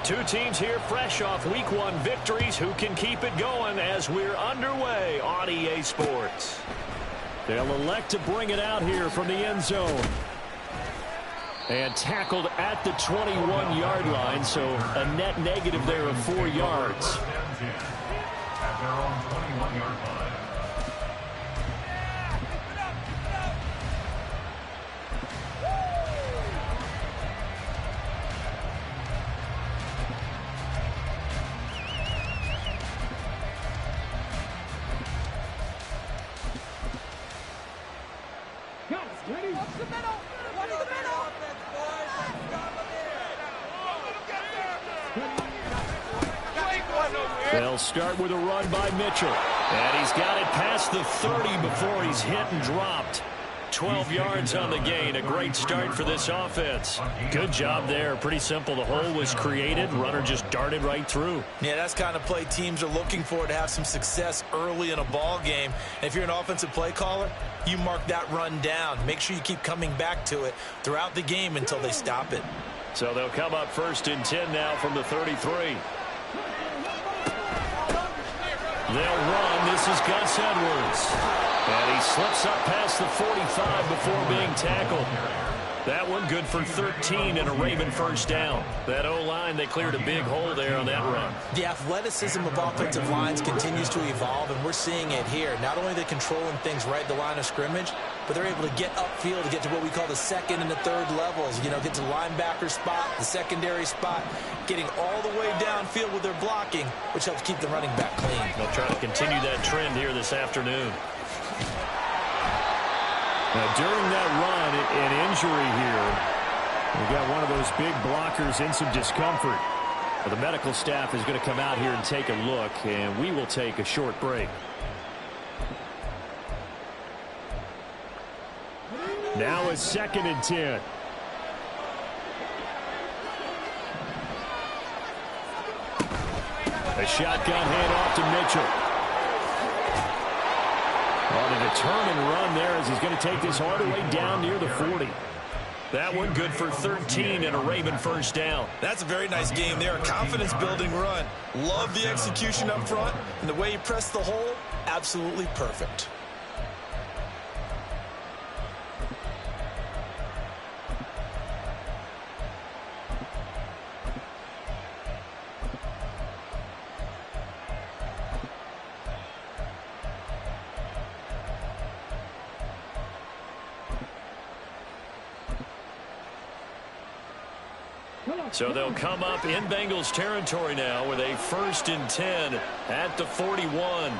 Two teams here fresh off Week 1 victories. Who can keep it going as we're underway on EA Sports? They'll elect to bring it out here from the end zone. And tackled at the 21-yard line, so a net negative there of 4 yards. At their own 21-yard line. They'll start with a run by Mitchell. And he's got it past the 30 before he's hit and dropped. 12 yards on the gain. A great start for this offense. Good job there. Pretty simple. The hole was created. Runner just darted right through. Yeah, that's kind of play teams are looking for to have some success early in a ball game. And if you're an offensive play caller, you mark that run down. Make sure you keep coming back to it throughout the game until they stop it. So they'll come up 1st and 10 now from the 33. They'll run. This is Gus Edwards. And he slips up past the 45 before being tackled. That one good for 13 and a Raven first down. That O-line, they cleared a big hole there on that run. The athleticism of offensive lines continues to evolve, and we're seeing it here. Not only are they controlling things right at the line of scrimmage, but they're able to get upfield to get to what we call the second and the third levels. You know, get to the linebacker spot, the secondary spot, getting all the way downfield with their blocking, which helps keep the running back clean. They'll try to continue that trend here this afternoon. Now, during that run, an injury here. We've got one of those big blockers in some discomfort. Well, the medical staff is going to come out here and take a look, and we will take a short break. Now it's 2nd and 10. A shotgun handoff to Mitchell. On a determined run there as he's going to take this all the way down near the 40. That one good for 13 and a Raven first down. That's a very nice game there. A confidence-building run. Love the execution up front. And the way he pressed the hole, absolutely perfect. So they'll come up in Bengals territory now with a 1st and 10 at the 41.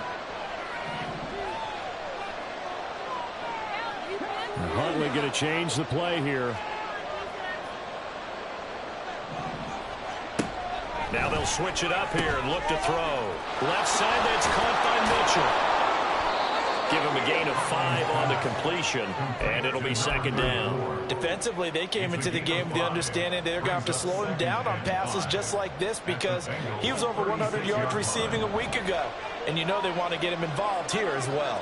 Huntley going to change the play here. Now they'll switch it up here and look to throw. Left side, that's caught by Mitchell. Give him a gain of 5 on the completion, and it'll be 2nd down. Defensively, they came into the game with the understanding they're going to have to slow him down on passes just like this because he was over 100 yards receiving a week ago. And you know they want to get him involved here as well.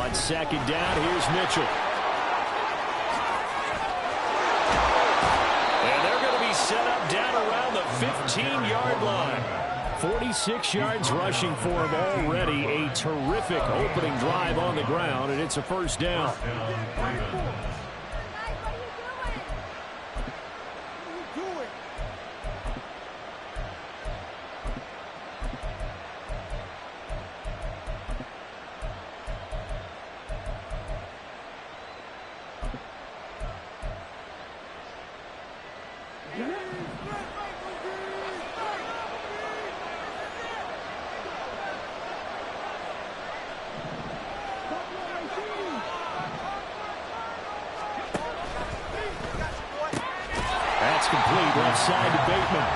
On 2nd down, here's Mitchell. Set up down around the 15-yard line. 46 yards rushing for him already. A terrific opening drive on the ground, and it's a first down. That's complete left side to Bateman.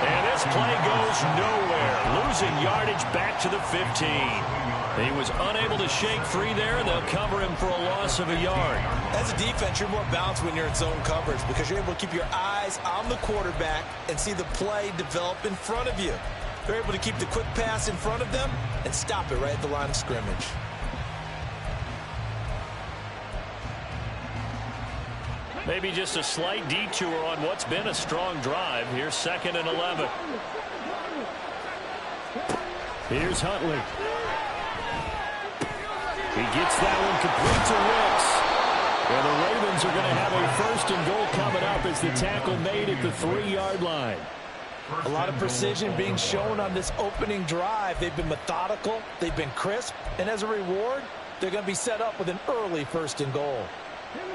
And this play goes nowhere. Losing yardage back to the 15. He was unable to shake free there, and they'll cover him for a loss of a yard. As a defense, you're more balanced when you're in zone coverage because you're able to keep your eyes on the quarterback and see the play develop in front of you. They're able to keep the quick pass in front of them and stop it right at the line of scrimmage. Maybe just a slight detour on what's been a strong drive. Here's 2nd and 11. Here's Huntley. He gets that one complete to Wicks. And the Ravens are going to have a 1st and goal coming up as the tackle made at the 3-yard line. A lot of precision being shown on this opening drive. They've been methodical. They've been crisp. And as a reward, they're going to be set up with an early 1st and goal.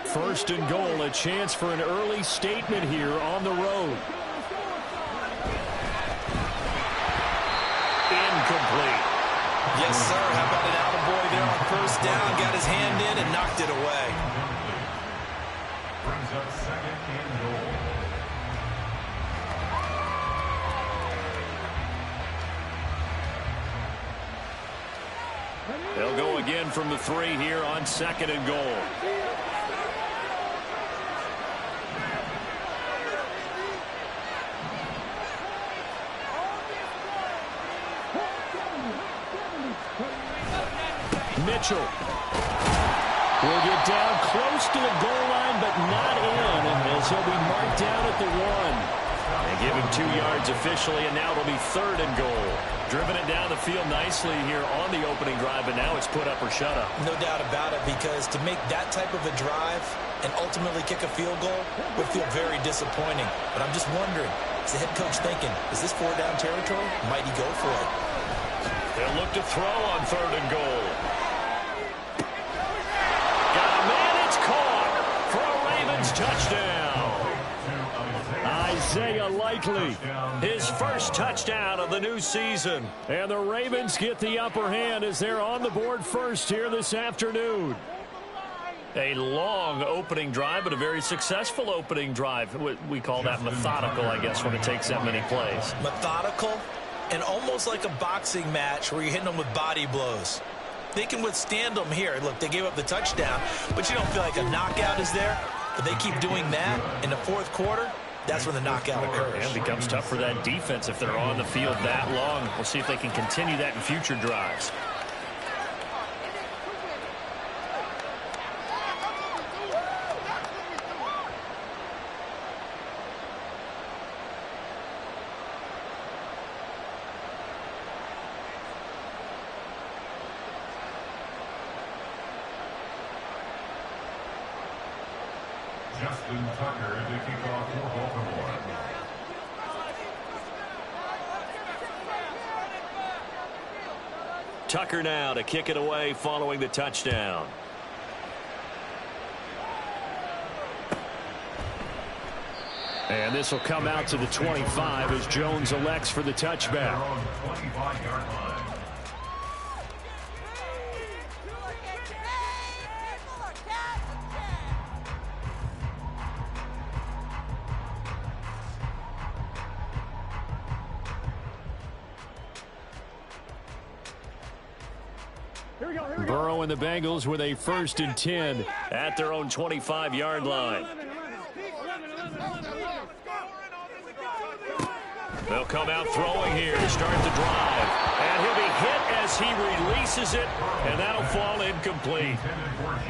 1st and goal, a chance for an early statement here on the road. Incomplete. Yes, sir. How about an attaboy there on 1st down? Got his hand in and knocked it away. Brings up 2nd and goal. They'll go again from the 3 here on 2nd and goal. Mitchell will get down close to the goal line, but not in, as he'll be marked down at the 1. They give him 2 yards officially, and now it'll be 3rd and goal. Driven it down the field nicely here on the opening drive, but now it's put up or shut up. No doubt about it, because to make that type of a drive and ultimately kick a field goal would feel very disappointing. But I'm just wondering, is the head coach thinking, is this 4-down territory? Might he go for it? They'll look to throw on 3rd and goal. Got a man, it's caught for a Ravens touchdown. Isaiah Likely, his 1st touchdown of the new season. And the Ravens get the upper hand as they're on the board first here this afternoon. A long opening drive, but a very successful opening drive. We call that methodical, I guess, when it takes that many plays. Methodical and almost like a boxing match where you're hitting them with body blows. They can withstand them here. Look, they gave up the touchdown, but you don't feel like a knockout is there. But they keep doing that in the 4th quarter. That's when the knockout occurs. And it becomes tough for that defense if they're on the field that long. We'll see if they can continue that in future drives. Justin Tucker to kick off for Baltimore. Tucker now to kick it away following the touchdown. And this will come out to the 25 as Jones elects for the touchback. 25-yard line. Burrow and the Bengals with a 1st and 10 at their own 25-yard line. They'll come out throwing here to start the drive. And he'll be hit as he releases it, and that'll fall incomplete.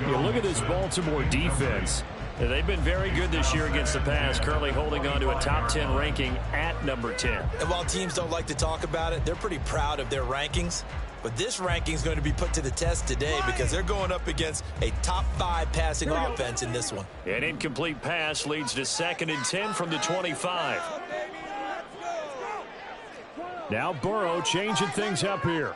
You look at this Baltimore defense. They've been very good this year against the pass, currently holding on to a top 10 ranking at number 10. And while teams don't like to talk about it, they're pretty proud of their rankings. But this ranking is going to be put to the test today because they're going up against a top 5 passing offense in this one. An incomplete pass leads to 2nd and 10 from the 25. Now Burrow changing things up here.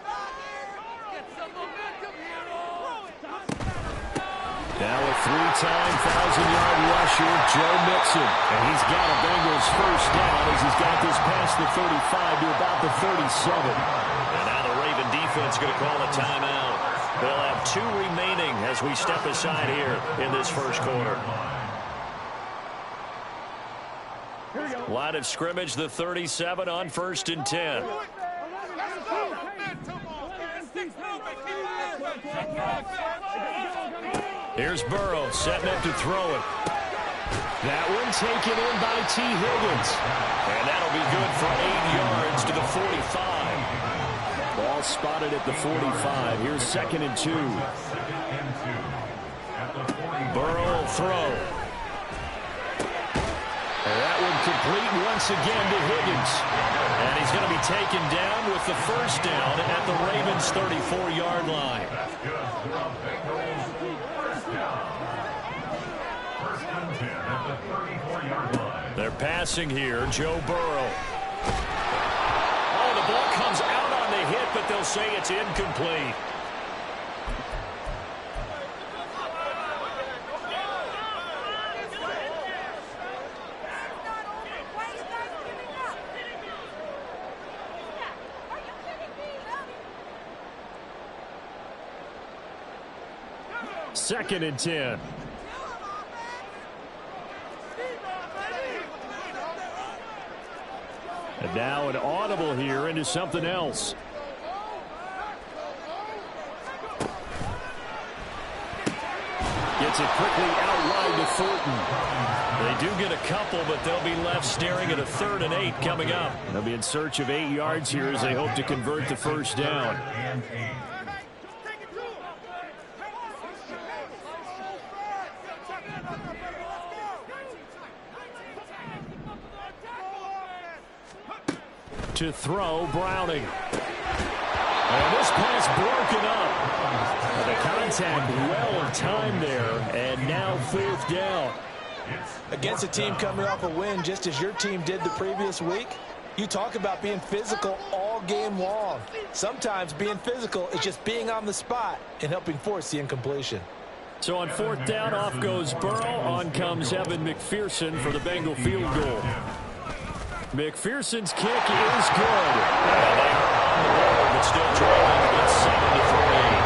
Now a 3-time 1,000-yard rusher, Joe Mixon. And he's got a Bengals 1st down as he's got this past the 35 to about the 37. And now the Raven defense going to call a timeout. They'll have 2 remaining as we step aside here in this 1st quarter. Line of scrimmage, the 37 on 1st and 10. Here's Burrow setting up to throw it. That one taken in by T. Higgins. And that'll be good for 8 yards to the 45. Ball spotted at the 45. Here's 2nd and 2. Burrow will throw. That one complete once again to Higgins. And he's going to be taken down with the first down at the Ravens' 34-yard line. That's good for a Bengals first down. First and 10 at the 34-yard line. They're passing here. Joe Burrow. Oh, the ball comes out on the hit, but they'll say it's incomplete. Second and 10. And now an audible here into something else. Gets it quickly out wide to Thornton. They do get a couple, but they'll be left staring at a 3rd and 8 coming up. They'll be in search of 8 yards here as they hope to convert the first down. And 8. To throw, Browning. And this pass broken up. The contact well timed there, and now 4th down. Against a team coming off a win just as your team did the previous week, you talk about being physical all game long. Sometimes being physical is just being on the spot and helping force the incompletion. So on 4th down, off goes Burrow. On comes Evan McPherson for the Bengal field goal. McPherson's kick is good. And they are on the road, but still trailing. It's 7-3.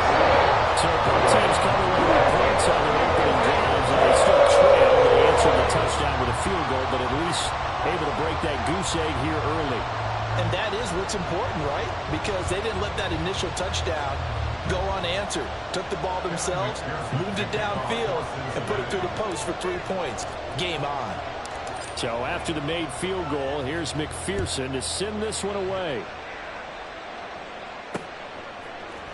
So both teams coming away with points on their opening drives, and they still trail. They answer the touchdown with a field goal, but at least able to break that goose egg here early. And that is what's important, right? Because they didn't let that initial touchdown go unanswered. Took the ball themselves, moved it downfield, and put it through the post for 3 points. Game on. So after the made field goal, here's McPherson to send this one away.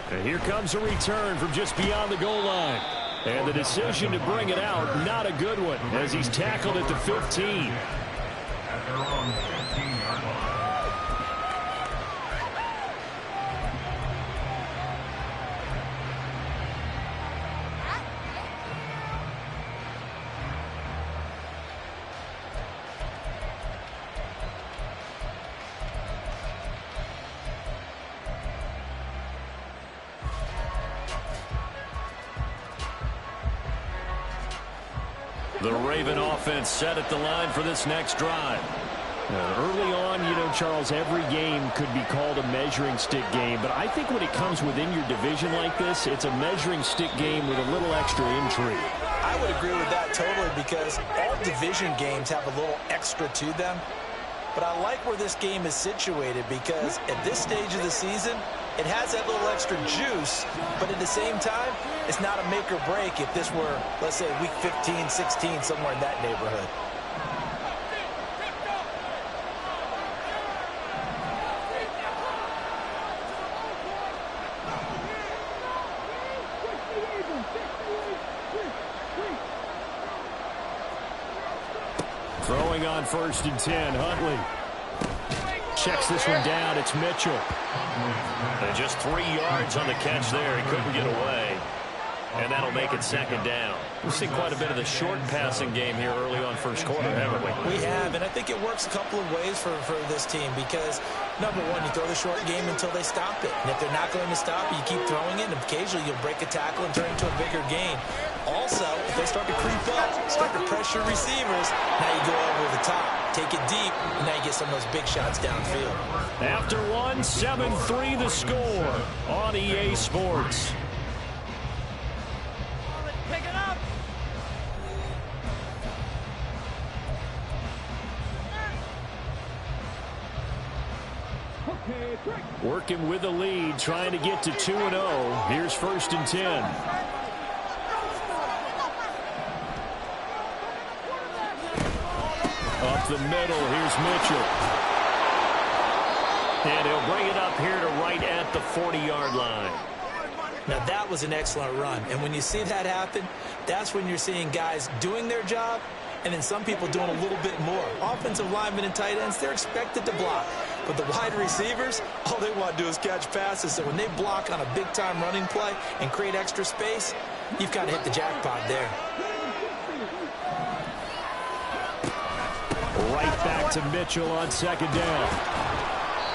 And here comes a return from just beyond the goal line. And the decision to bring it out, not a good one, as he's tackled at the 15. At their own 15-yard line. The Raven offense set at the line for this next drive. Early on, you know, Charles, every game could be called a measuring stick game, but I think when it comes within your division like this, it's a measuring stick game with a little extra intrigue. I would agree with that totally, because all division games have a little extra to them. But I like where this game is situated, because at this stage of the season, it has that little extra juice, but at the same time, it's not a make or break if this were, let's say, week 15, 16, somewhere in that neighborhood. Throwing on 1st and 10, Huntley. Checks this one down, it's Mitchell. And just 3 yards on the catch there, he couldn't get away. And that'll make it 2nd down. We've seen quite a bit of the short passing game here early on first quarter, haven't we? We have, and I think it works a couple of ways for this team, because, number one, you throw the short game until they stop it. And if they're not going to stop it, you keep throwing it, and occasionally you'll break a tackle and turn it into a bigger gain. Also, if they start to creep up, start to pressure receivers, now you go over the top, take it deep, and now you get some of those big shots downfield. After one, 7-3 the score on EA Sports. Pick it up. Working with the lead, trying to get to 2-0. Here's 1st and 10. Up the middle, here's Mitchell. And he'll bring it up here to right at the 40-yard line. Now, that was an excellent run. And when you see that happen, that's when you're seeing guys doing their job and then some people doing a little bit more. Offensive linemen and tight ends, they're expected to block. But the wide receivers, all they want to do is catch passes. So when they block on a big-time running play and create extra space, you've kind of hit the jackpot there. Right back to Mitchell on second down.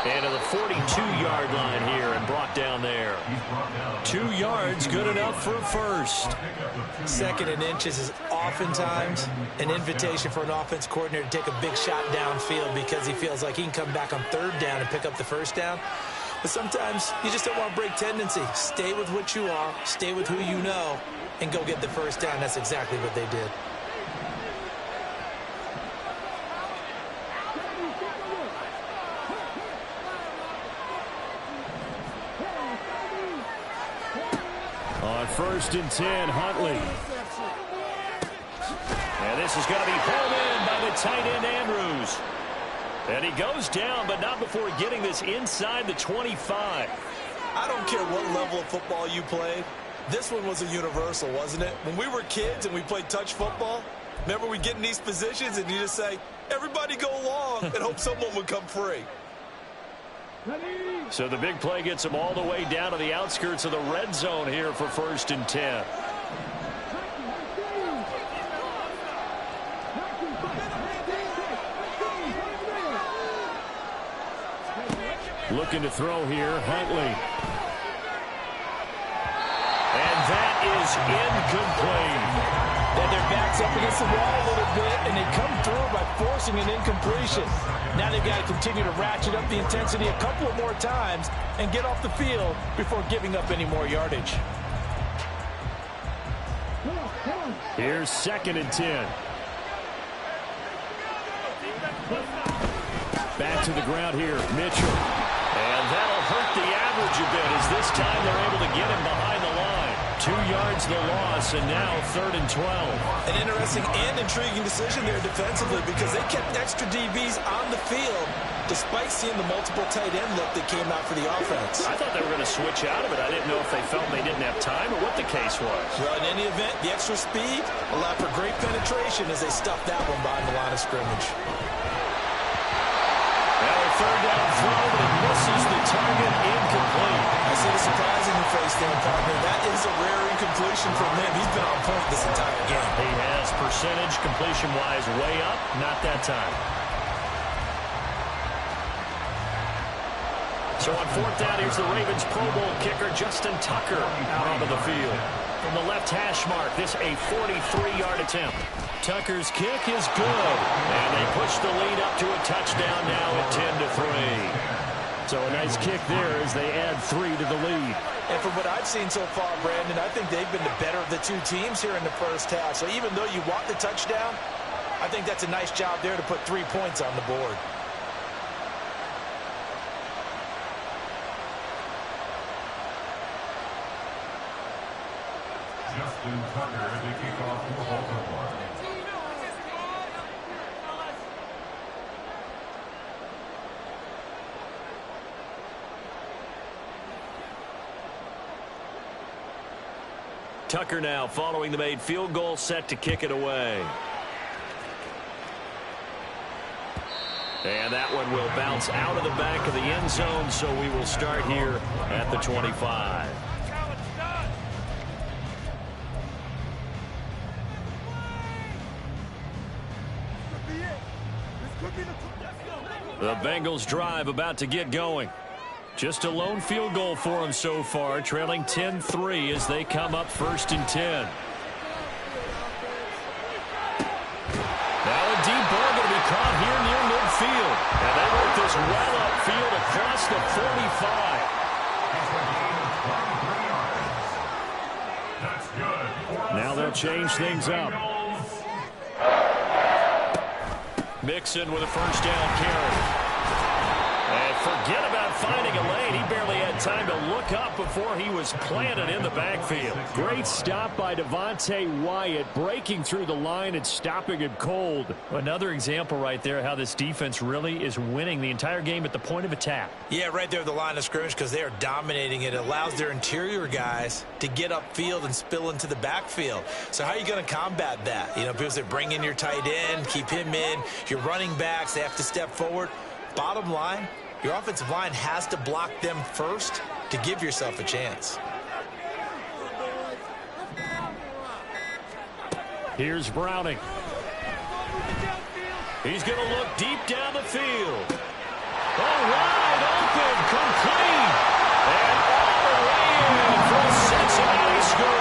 And to the 42-yard line here and brought down there. 2 yards, good enough for first. Second and inches is oftentimes an invitation for an offense coordinator to take a big shot downfield because he feels like he can come back on third down and pick up the first down. But sometimes you just don't want to break tendency. Stay with what you are, stay with who you know, and go get the first down. That's exactly what they did. On 1st and 10, Huntley. And this is going to be pulled in by the tight end, Andrews. And he goes down, but not before getting this inside the 25. I don't care what level of football you played. This one was a universal, wasn't it? When we were kids and we played touch football, remember we get in these positions and you just say, everybody go long and hope someone would come free. So the big play gets him all the way down to the outskirts of the red zone here for 1st and 10. Looking to throw here, Huntley. And that is incomplete. And their backs up against the wall a little bit, and they come through by forcing an incompletion. Now they've got to continue to ratchet up the intensity a couple of more times and get off the field before giving up any more yardage. Here's 2nd and 10. Back to the ground here, Mitchell. And that'll hurt the average a bit as this time they're able to get him behind the line. 2 yards the loss, and now 3rd and 12. An interesting and intriguing decision there defensively because they kept extra DBs on the field despite seeing the multiple tight end look that came out for the offense. I thought they were going to switch out of it. I didn't know if they felt they didn't have time or what the case was. Well, in any event, the extra speed allowed for great penetration as they stuffed that one behind the line of scrimmage. Now a 3rd down throw, but it misses the target, incomplete. I see the surprise in your face there, partner. That is a rare incompletion from him. He's been on point this entire game. He has percentage completion-wise way up, not that time. So on 4th down, here's the Ravens Pro Bowl kicker, Justin Tucker, out onto the field. From the left hash mark, this a 43-yard attempt. Tucker's kick is good, and they push the lead up to a touchdown now at 10-3. So a nice kick there as they add 3 to the lead. And from what I've seen so far, Brandon, I think they've been the better of the two teams here in the first half. So even though you want the touchdown, I think that's a nice job there to put 3 points on the board. Justin Tucker, the kickoff for Baltimore. Tucker now following the made field goal, set to kick it away. And that one will bounce out of the back of the end zone, so we will start here at the 25. The Bengals drive about to get going. Just a lone field goal for them so far, trailing 10-3 as they come up 1st and 10. Now a deep ball going to be caught here near midfield. And they work this well upfield across the 45. Now they'll change things up. Mixon with a 1st down carry. And for Forget about finding a lane. He barely had time to look up before he was planted in the backfield. Great stop by Devontae Wyatt, breaking through the line and stopping it cold. Another example right there how this defense really is winning the entire game at the point of attack. Yeah, right there at the line of scrimmage because they are dominating it. It allows their interior guys to get upfield and spill into the backfield. So how are you going to combat that? You know, people say bring in your tight end, keep him in. Your running backs, they have to step forward. Bottom line, your offensive line has to block them first to give yourself a chance. Here's Browning. He's going to look deep down the field. Oh, wide open, complete. And all the way in for a Cincinnati score.